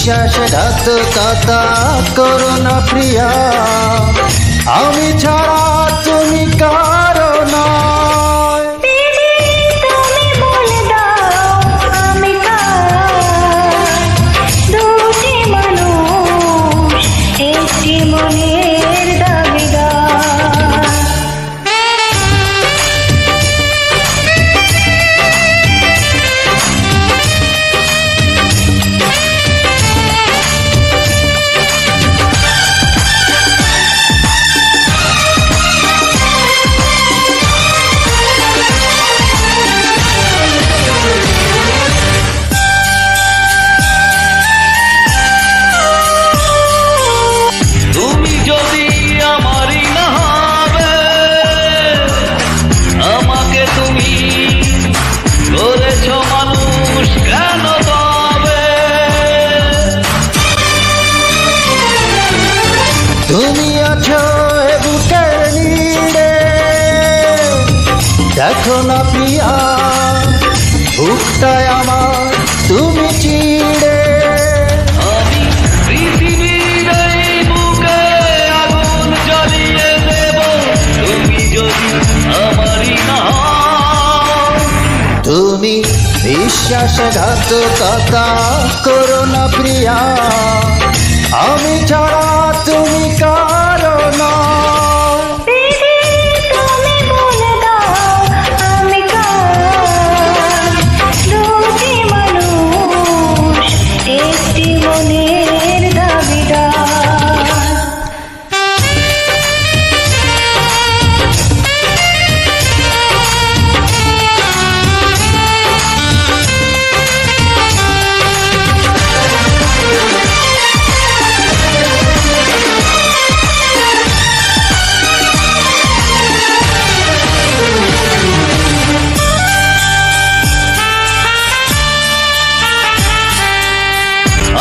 বিশ্বাসঘাতকতা করো না প্রিয়া, আমি ছাড়া তুমি কারো নয়। তুমি বলে দাও আমি কার, দুটি মানুষ একটি মনের দাবিদার। তুমি আছো এ বুকের নিড়ে, দেখো না প্রিয়া বুকটায় আমার তুমি চিড়ে। আমি পৃথিবীর এই বুকে আগুন জ্বালিয়ে দেব, তুমি যদি আমারই না হও। তুমি বিশ্বাসঘাতকতা করো না প্রিয়া, আমি ছাড়া তুমি কারো নয়। তুমি বলে দাও আমি কার, দুটি মানুষ একটি মনের দাবিদার।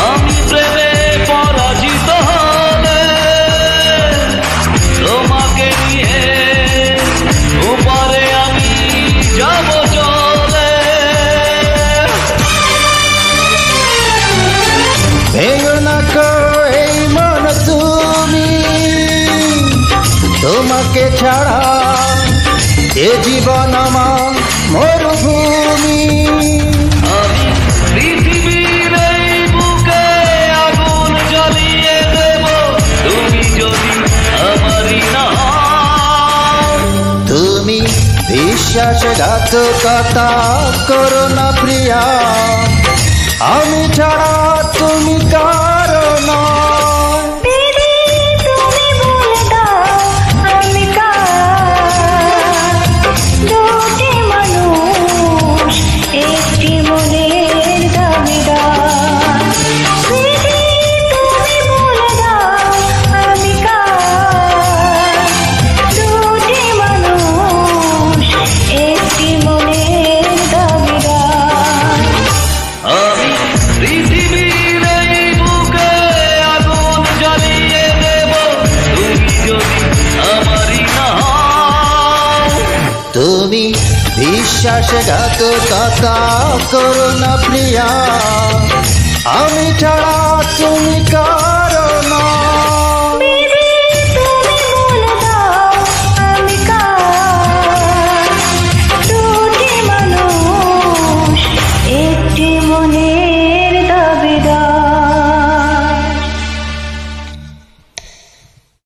আমি প্রেমে পরাজিত হলে তোমাকে নিয়ে উপরে আমি যাব চলে। ভেঙো না কো এই মন তুমি, তোমাকে ছাড়া এ জীবন আমার মরুভূমি। আমি পৃথিবীর এই বুকে আগুন জ্বালিয়ে দেব, তুমি যদি আমারই না হও। তুমি বিশ্বাসঘাতকতা করো না প্রিয়া, আমি ছাড়া তুমি কারো নয়। তুমি বলে দাও আমি কার, দুটি মানুষ একটি মনের দাবিদার। তুমি বলে দাও আমি কার, দুটি মানুষ একটি মনের দাবিদার। আমি পৃথিবীর এই বুকে আগুন জ্বালিয়ে দেব, তুমি যদি আমারই না হও। তুমি বিশ্বাসঘাতকতা করো না প্রিয়া, আমি ছাড়া তুমি কার